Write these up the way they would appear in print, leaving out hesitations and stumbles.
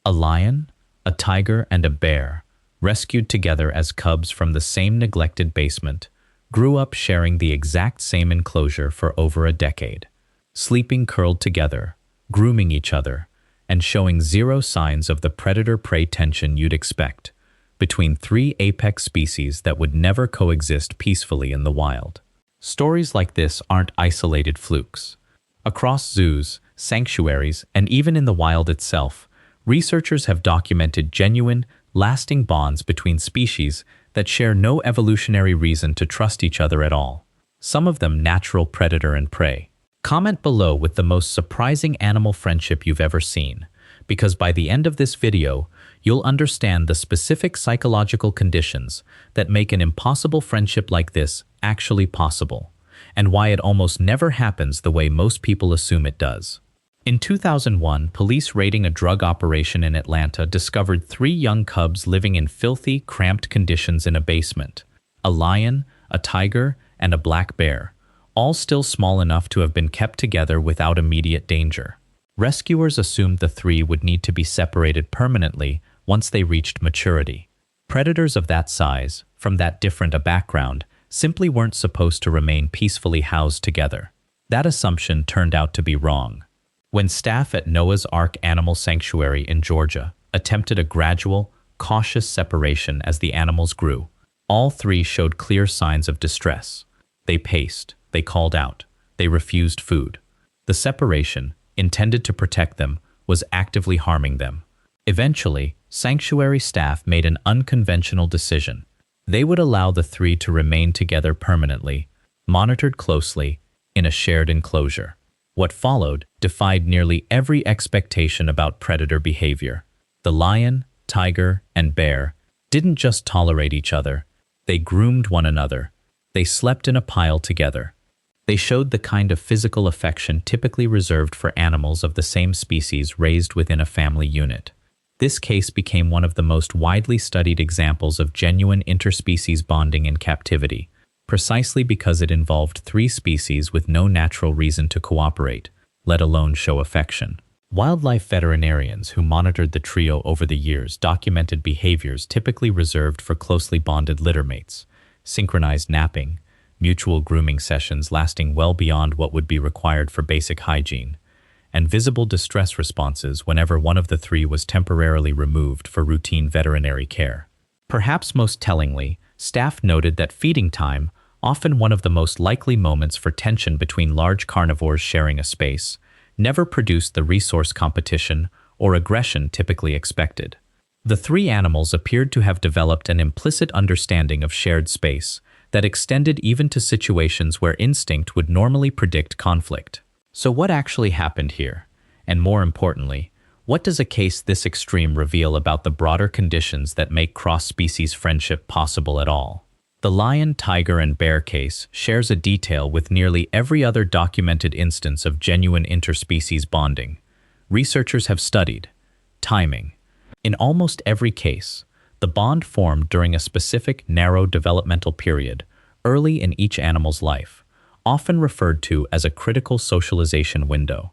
A lion, a tiger, and a bear, rescued together as cubs from the same neglected basement, grew up sharing the exact same enclosure for over a decade, sleeping curled together, grooming each other, and showing zero signs of the predator-prey tension you'd expect between three apex species that would never coexist peacefully in the wild. Stories like this aren't isolated flukes. Across zoos, sanctuaries, and even in the wild itself, researchers have documented genuine, lasting bonds between species that share no evolutionary reason to trust each other at all. Some of them natural predator and prey. Comment below with the most surprising animal friendship you've ever seen, because by the end of this video, you'll understand the specific psychological conditions that make an impossible friendship like this actually possible, and why it almost never happens the way most people assume it does. In 2001, police raiding a drug operation in Atlanta discovered three young cubs living in filthy, cramped conditions in a basement: a lion, a tiger, and a black bear, all still small enough to have been kept together without immediate danger. Rescuers assumed the three would need to be separated permanently once they reached maturity. Predators of that size, from that different a background, simply weren't supposed to remain peacefully housed together. That assumption turned out to be wrong. When staff at Noah's Ark Animal Sanctuary in Georgia attempted a gradual, cautious separation as the animals grew, all three showed clear signs of distress. They paced, they called out, they refused food. The separation, intended to protect them, was actively harming them. Eventually, sanctuary staff made an unconventional decision. They would allow the three to remain together permanently, monitored closely, in a shared enclosure. What followed defied nearly every expectation about predator behavior. The lion, tiger, and bear didn't just tolerate each other, they groomed one another. They slept in a pile together. They showed the kind of physical affection typically reserved for animals of the same species raised within a family unit. This case became one of the most widely studied examples of genuine interspecies bonding in captivity, precisely because it involved three species with no natural reason to cooperate, let alone show affection. Wildlife veterinarians who monitored the trio over the years documented behaviors typically reserved for closely bonded littermates: synchronized napping, mutual grooming sessions lasting well beyond what would be required for basic hygiene, and visible distress responses whenever one of the three was temporarily removed for routine veterinary care. Perhaps most tellingly, staff noted that feeding time, often one of the most likely moments for tension between large carnivores sharing a space, never produced the resource competition or aggression typically expected. The three animals appeared to have developed an implicit understanding of shared space that extended even to situations where instinct would normally predict conflict. So what actually happened here? And more importantly, what does a case this extreme reveal about the broader conditions that make cross-species friendship possible at all? The lion, tiger, and bear case shares a detail with nearly every other documented instance of genuine interspecies bonding. Researchers have studied timing. In almost every case, the bond formed during a specific narrow developmental period, early in each animal's life, often referred to as a critical socialization window.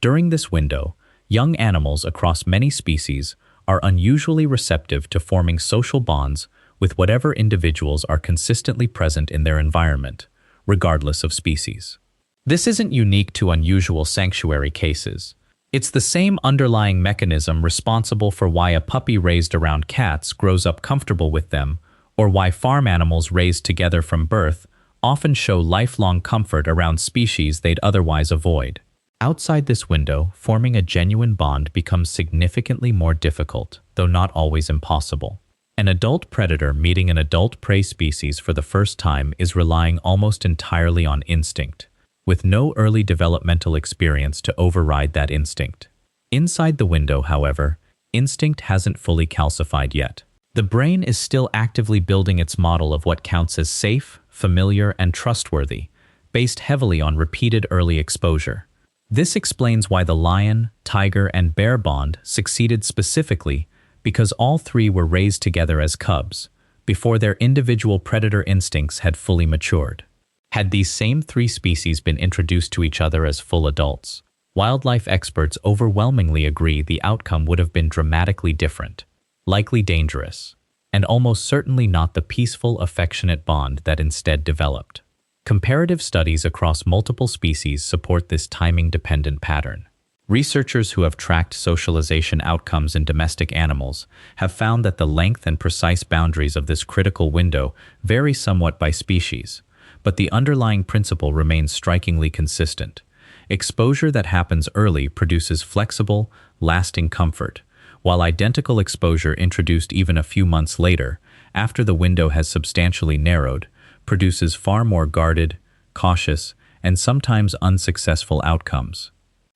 During this window, young animals across many species are unusually receptive to forming social bonds with whatever individuals are consistently present in their environment, regardless of species. This isn't unique to unusual sanctuary cases. It's the same underlying mechanism responsible for why a puppy raised around cats grows up comfortable with them, or why farm animals raised together from birth often show lifelong comfort around species they'd otherwise avoid. Outside this window, forming a genuine bond becomes significantly more difficult, though not always impossible. An adult predator meeting an adult prey species for the first time is relying almost entirely on instinct, with no early developmental experience to override that instinct. Inside the window, however, instinct hasn't fully calcified yet. The brain is still actively building its model of what counts as safe, familiar, and trustworthy, based heavily on repeated early exposure. This explains why the lion, tiger, and bear bond succeeded specifically because all three were raised together as cubs, before their individual predator instincts had fully matured. Had these same three species been introduced to each other as full adults, Wildlife experts overwhelmingly agree the outcome would have been dramatically different, likely dangerous, and almost certainly not the peaceful, affectionate bond that instead developed. Comparative studies across multiple species support this timing-dependent pattern. Researchers who have tracked socialization outcomes in domestic animals have found that the length and precise boundaries of this critical window vary somewhat by species, but the underlying principle remains strikingly consistent. Exposure that happens early produces flexible, lasting comfort, while identical exposure introduced even a few months later, after the window has substantially narrowed, produces far more guarded, cautious, and sometimes unsuccessful outcomes.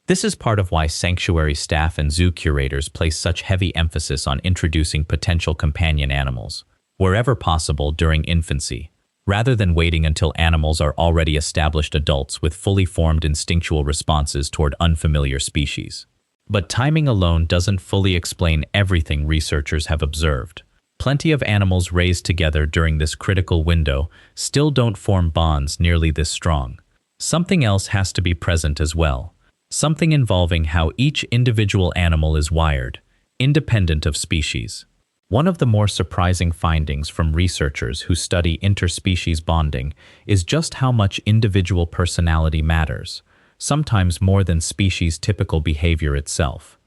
This is part of why sanctuary staff and zoo curators place such heavy emphasis on introducing potential companion animals, wherever possible during infancy, rather than waiting until animals are already established adults with fully formed instinctual responses toward unfamiliar species. But timing alone doesn't fully explain everything researchers have observed. Plenty of animals raised together during this critical window still don't form bonds nearly this strong. Something else has to be present as well. Something involving how each individual animal is wired, independent of species. One of the more surprising findings from researchers who study interspecies bonding is just how much individual personality matters, sometimes more than species-typical behavior itself.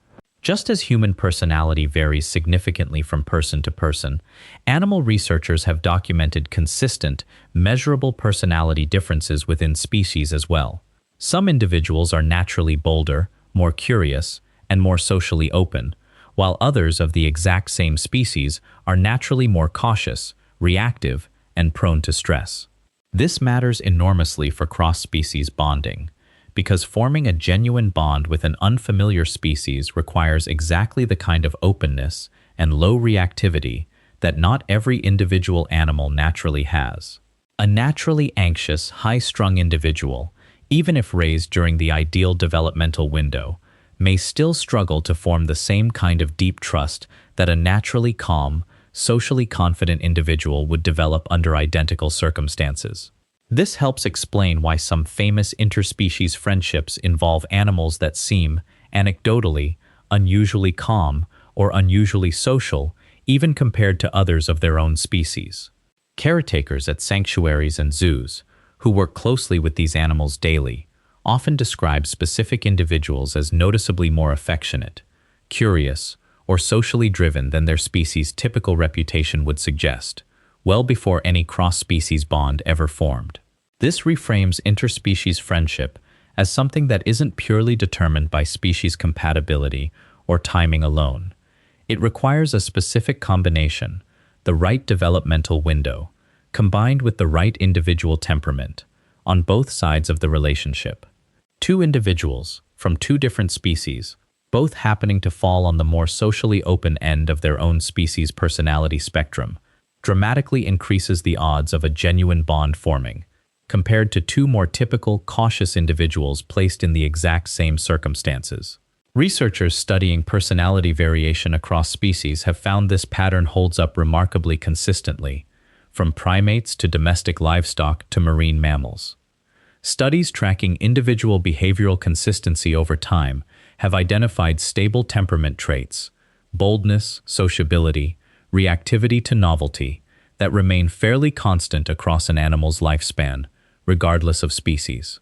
Just as human personality varies significantly from person to person, animal researchers have documented consistent, measurable personality differences within species as well. Some individuals are naturally bolder, more curious, and more socially open, while others of the exact same species are naturally more cautious, reactive, and prone to stress. This matters enormously for cross-species bonding, because forming a genuine bond with an unfamiliar species requires exactly the kind of openness and low reactivity that not every individual animal naturally has. A naturally anxious, high-strung individual, even if raised during the ideal developmental window, may still struggle to form the same kind of deep trust that a naturally calm, socially confident individual would develop under identical circumstances. This helps explain why some famous interspecies friendships involve animals that seem, anecdotally, unusually calm or unusually social, even compared to others of their own species. Caretakers at sanctuaries and zoos, who work closely with these animals daily, often describe specific individuals as noticeably more affectionate, curious, or socially driven than their species' typical reputation would suggest, well before any cross-species bond ever formed. This reframes interspecies friendship as something that isn't purely determined by species compatibility or timing alone. It requires a specific combination, the right developmental window, combined with the right individual temperament, on both sides of the relationship. Two individuals, from two different species, both happening to fall on the more socially open end of their own species' personality spectrum, dramatically increases the odds of a genuine bond forming, compared to two more typical, cautious individuals placed in the exact same circumstances. Researchers studying personality variation across species have found this pattern holds up remarkably consistently, from primates to domestic livestock to marine mammals. Studies tracking individual behavioral consistency over time have identified stable temperament traits, boldness, sociability, reactivity to novelty, that remain fairly constant across an animal's lifespan, regardless of species.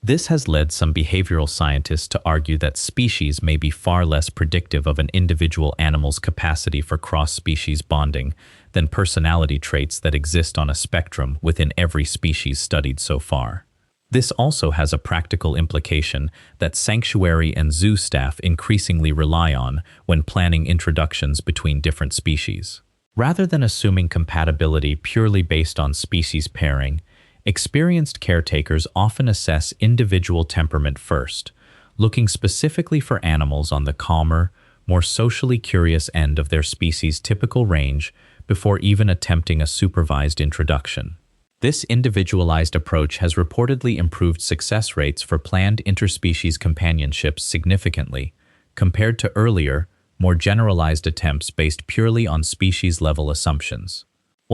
This has led some behavioral scientists to argue that species may be far less predictive of an individual animal's capacity for cross-species bonding than personality traits that exist on a spectrum within every species studied so far. This also has a practical implication that sanctuary and zoo staff increasingly rely on when planning introductions between different species. Rather than assuming compatibility purely based on species pairing, experienced caretakers often assess individual temperament first, looking specifically for animals on the calmer, more socially curious end of their species' typical range before even attempting a supervised introduction. This individualized approach has reportedly improved success rates for planned interspecies companionships significantly, compared to earlier, more generalized attempts based purely on species-level assumptions.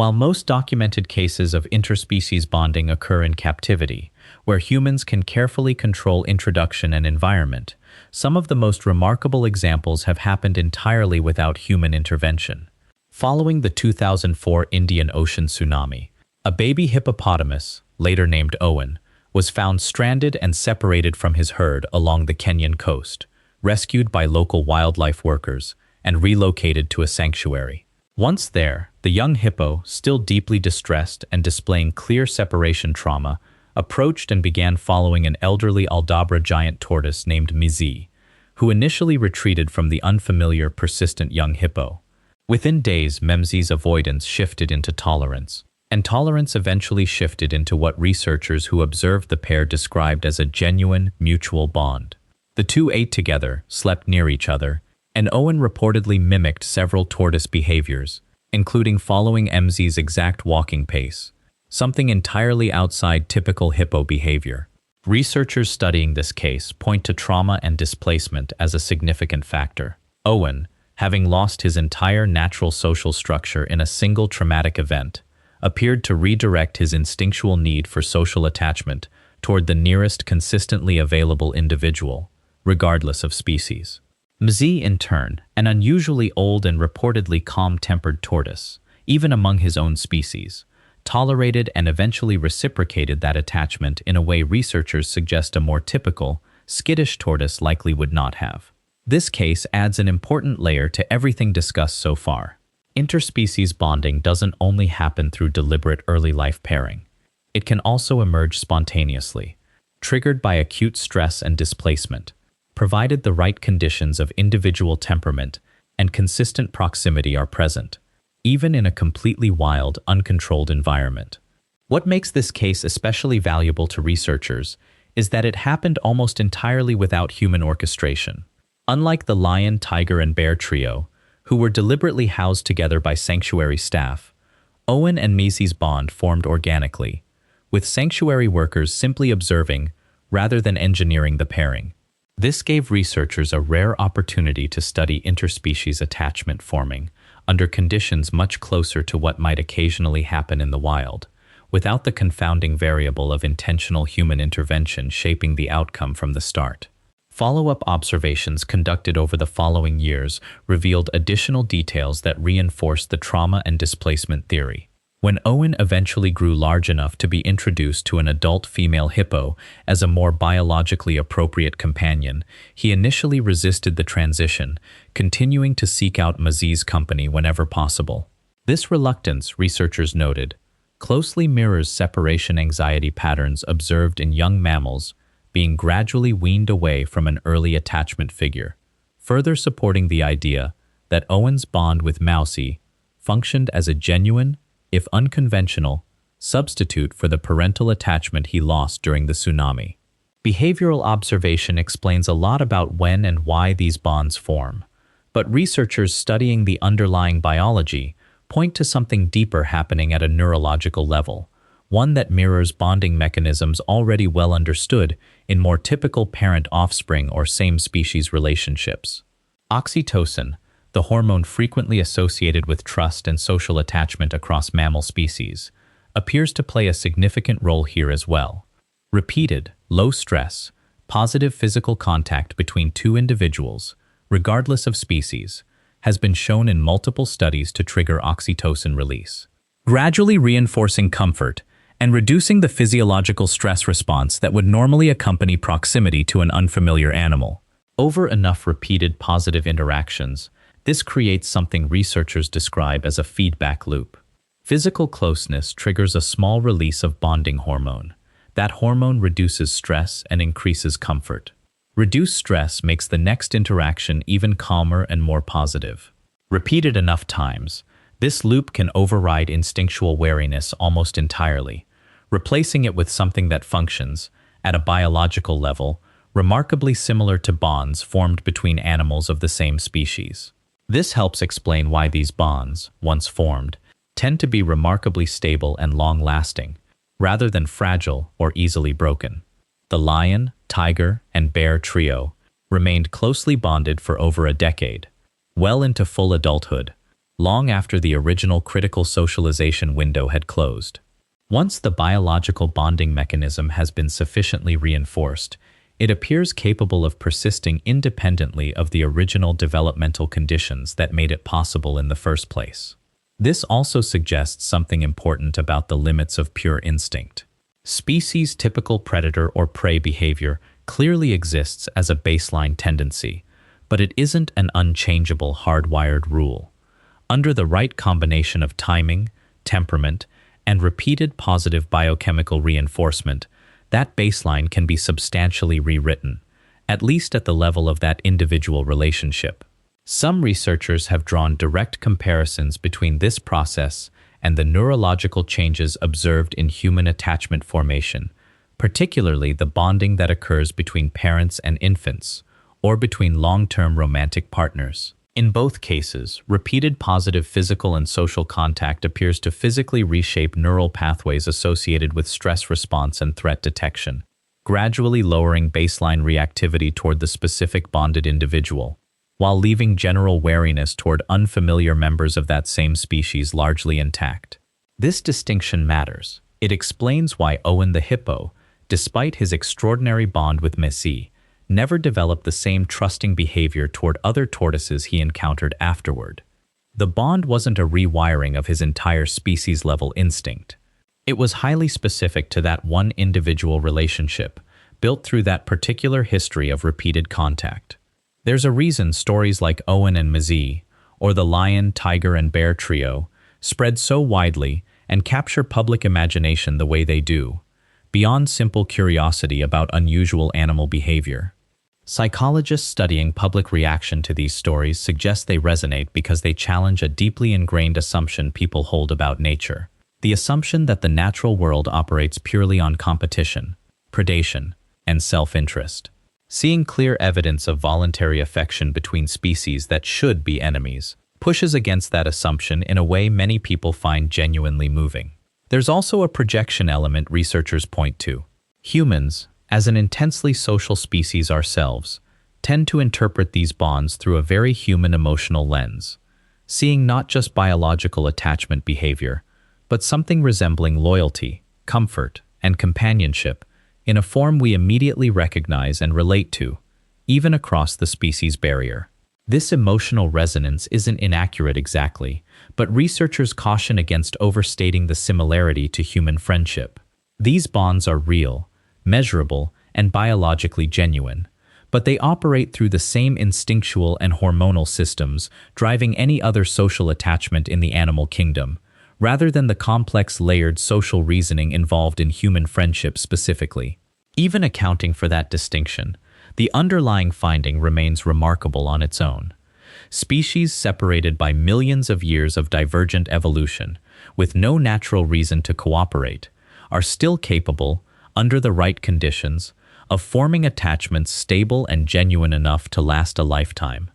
While most documented cases of interspecies bonding occur in captivity, where humans can carefully control introduction and environment, some of the most remarkable examples have happened entirely without human intervention. Following the 2004 Indian Ocean tsunami, a baby hippopotamus, later named Owen, was found stranded and separated from his herd along the Kenyan coast, rescued by local wildlife workers, and relocated to a sanctuary. Once there, the young hippo, still deeply distressed and displaying clear separation trauma, approached and began following an elderly Aldabra giant tortoise named Mizi, who initially retreated from the unfamiliar, persistent young hippo. Within days, Memzi's avoidance shifted into tolerance, and tolerance eventually shifted into what researchers who observed the pair described as a genuine, mutual bond. The two ate together, slept near each other, and Owen reportedly mimicked several tortoise behaviors, including following Memzi's exact walking pace, something entirely outside typical hippo behavior. Researchers studying this case point to trauma and displacement as a significant factor. Owen, having lost his entire natural social structure in a single traumatic event, appeared to redirect his instinctual need for social attachment toward the nearest consistently available individual, regardless of species. Mzi, in turn, an unusually old and reportedly calm-tempered tortoise, even among his own species, tolerated and eventually reciprocated that attachment in a way researchers suggest a more typical, skittish tortoise likely would not have. This case adds an important layer to everything discussed so far. Interspecies bonding doesn't only happen through deliberate early life pairing. It can also emerge spontaneously, triggered by acute stress and displacement, provided the right conditions of individual temperament and consistent proximity are present, even in a completely wild, uncontrolled environment. What makes this case especially valuable to researchers is that it happened almost entirely without human orchestration. Unlike the lion, tiger, and bear trio, who were deliberately housed together by sanctuary staff, Owen and Mizi's bond formed organically, with sanctuary workers simply observing rather than engineering the pairing. This gave researchers a rare opportunity to study interspecies attachment forming under conditions much closer to what might occasionally happen in the wild, without the confounding variable of intentional human intervention shaping the outcome from the start. Follow-up observations conducted over the following years revealed additional details that reinforced the trauma and displacement theory. When Owen eventually grew large enough to be introduced to an adult female hippo as a more biologically appropriate companion, he initially resisted the transition, continuing to seek out Mizi's company whenever possible. This reluctance, researchers noted, closely mirrors separation anxiety patterns observed in young mammals, being gradually weaned away from an early attachment figure, further supporting the idea that Owen's bond with Mousie functioned as a genuine, if unconventional, substitute for the parental attachment he lost during the tsunami. Behavioral observation explains a lot about when and why these bonds form, but researchers studying the underlying biology point to something deeper happening at a neurological level, one that mirrors bonding mechanisms already well understood in more typical parent-offspring or same-species relationships. Oxytocin, the hormone frequently associated with trust and social attachment across mammal species, appears to play a significant role here as well. Repeated, low-stress, positive physical contact between two individuals, regardless of species, has been shown in multiple studies to trigger oxytocin release, gradually reinforcing comfort and reducing the physiological stress response that would normally accompany proximity to an unfamiliar animal. Over enough repeated positive interactions, this creates something researchers describe as a feedback loop. Physical closeness triggers a small release of bonding hormone. That hormone reduces stress and increases comfort. Reduced stress makes the next interaction even calmer and more positive. Repeated enough times, this loop can override instinctual wariness almost entirely, replacing it with something that functions, at a biological level, remarkably similar to bonds formed between animals of the same species. This helps explain why these bonds, once formed, tend to be remarkably stable and long-lasting, rather than fragile or easily broken. The lion, tiger, and bear trio remained closely bonded for over a decade, well into full adulthood, long after the original critical socialization window had closed. Once the biological bonding mechanism has been sufficiently reinforced, it appears capable of persisting independently of the original developmental conditions that made it possible in the first place. This also suggests something important about the limits of pure instinct. Species-typical predator or prey behavior clearly exists as a baseline tendency, but it isn't an unchangeable hardwired rule. Under the right combination of timing, temperament, and repeated positive biochemical reinforcement, that baseline can be substantially rewritten, at least at the level of that individual relationship. Some researchers have drawn direct comparisons between this process and the neurological changes observed in human attachment formation, particularly the bonding that occurs between parents and infants, or between long-term romantic partners. In both cases, repeated positive physical and social contact appears to physically reshape neural pathways associated with stress response and threat detection, gradually lowering baseline reactivity toward the specific bonded individual, while leaving general wariness toward unfamiliar members of that same species largely intact. This distinction matters. It explains why Owen the hippo, despite his extraordinary bond with Messi, never developed the same trusting behavior toward other tortoises he encountered afterward. The bond wasn't a rewiring of his entire species-level instinct. It was highly specific to that one individual relationship, built through that particular history of repeated contact. There's a reason stories like Owen and Messi, or the lion, tiger, and bear trio, spread so widely and capture public imagination the way they do, beyond simple curiosity about unusual animal behavior. Psychologists studying public reaction to these stories suggest they resonate because they challenge a deeply ingrained assumption people hold about nature. The assumption that the natural world operates purely on competition, predation, and self-interest. Seeing clear evidence of voluntary affection between species that should be enemies pushes against that assumption in a way many people find genuinely moving. There's also a projection element researchers point to. Humans, as an intensely social species ourselves, tend to interpret these bonds through a very human emotional lens, seeing not just biological attachment behavior, but something resembling loyalty, comfort, and companionship in a form we immediately recognize and relate to, even across the species barrier. This emotional resonance isn't inaccurate exactly, but researchers caution against overstating the similarity to human friendship. These bonds are real, measurable, and biologically genuine, but they operate through the same instinctual and hormonal systems driving any other social attachment in the animal kingdom, rather than the complex layered social reasoning involved in human friendship specifically. Even accounting for that distinction, the underlying finding remains remarkable on its own. Species separated by millions of years of divergent evolution, with no natural reason to cooperate, are still capable, under the right conditions, of forming attachments stable and genuine enough to last a lifetime.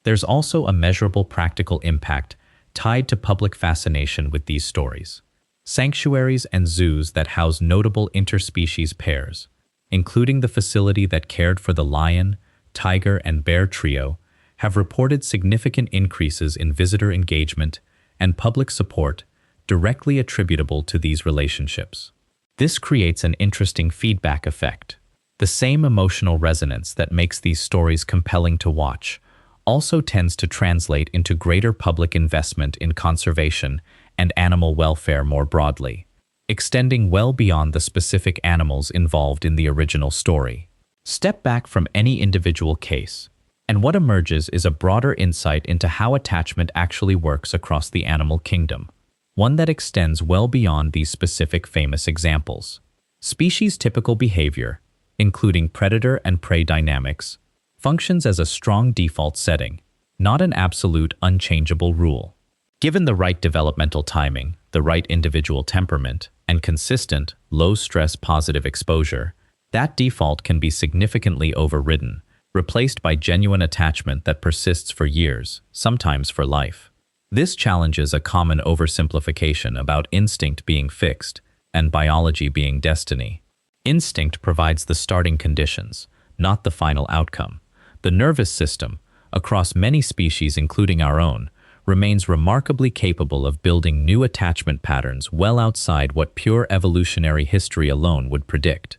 There's also a measurable practical impact tied to public fascination with these stories. Sanctuaries and zoos that house notable interspecies pairs, including the facility that cared for the lion, tiger, and bear trio, have reported significant increases in visitor engagement and public support directly attributable to these relationships. This creates an interesting feedback effect. The same emotional resonance that makes these stories compelling to watch also tends to translate into greater public investment in conservation and animal welfare more broadly, extending well beyond the specific animals involved in the original story. Step back from any individual case, and what emerges is a broader insight into how attachment actually works across the animal kingdom, one that extends well beyond these specific famous examples. Species-typical behavior, including predator and prey dynamics, functions as a strong default setting, not an absolute unchangeable rule. Given the right developmental timing, the right individual temperament, and consistent, low-stress positive exposure, that default can be significantly overridden, replaced by genuine attachment that persists for years, sometimes for life. This challenges a common oversimplification about instinct being fixed and biology being destiny. Instinct provides the starting conditions, not the final outcome. The nervous system, across many species including our own, remains remarkably capable of building new attachment patterns well outside what pure evolutionary history alone would predict.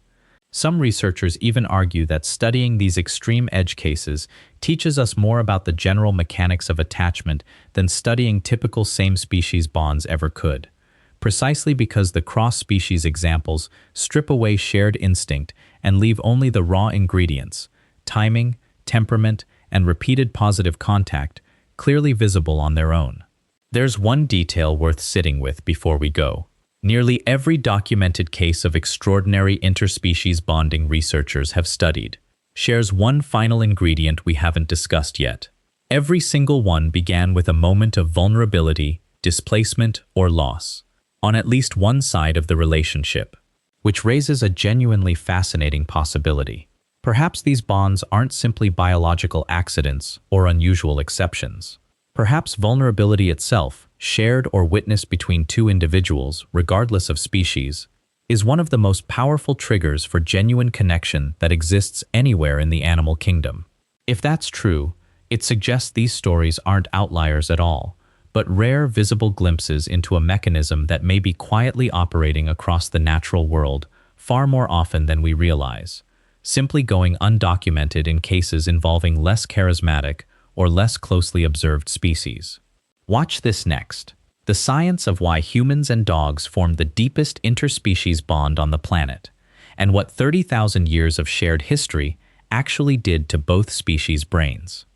Some researchers even argue that studying these extreme edge cases teaches us more about the general mechanics of attachment than studying typical same-species bonds ever could, precisely because the cross-species examples strip away shared instinct and leave only the raw ingredients, timing, temperament, and repeated positive contact, clearly visible on their own. There's one detail worth sitting with before we go. Nearly every documented case of extraordinary interspecies bonding researchers have studied shares one final ingredient we haven't discussed yet. Every single one began with a moment of vulnerability, displacement, or loss on at least one side of the relationship, which raises a genuinely fascinating possibility. Perhaps these bonds aren't simply biological accidents or unusual exceptions. Perhaps vulnerability itself, shared or witnessed between two individuals, regardless of species, is one of the most powerful triggers for genuine connection that exists anywhere in the animal kingdom. If that's true, it suggests these stories aren't outliers at all, but rare visible glimpses into a mechanism that may be quietly operating across the natural world far more often than we realize, simply going undocumented in cases involving less charismatic or less closely observed species. Watch this next. The science of why humans and dogs form the deepest interspecies bond on the planet, and what 30,000 years of shared history actually did to both species' brains.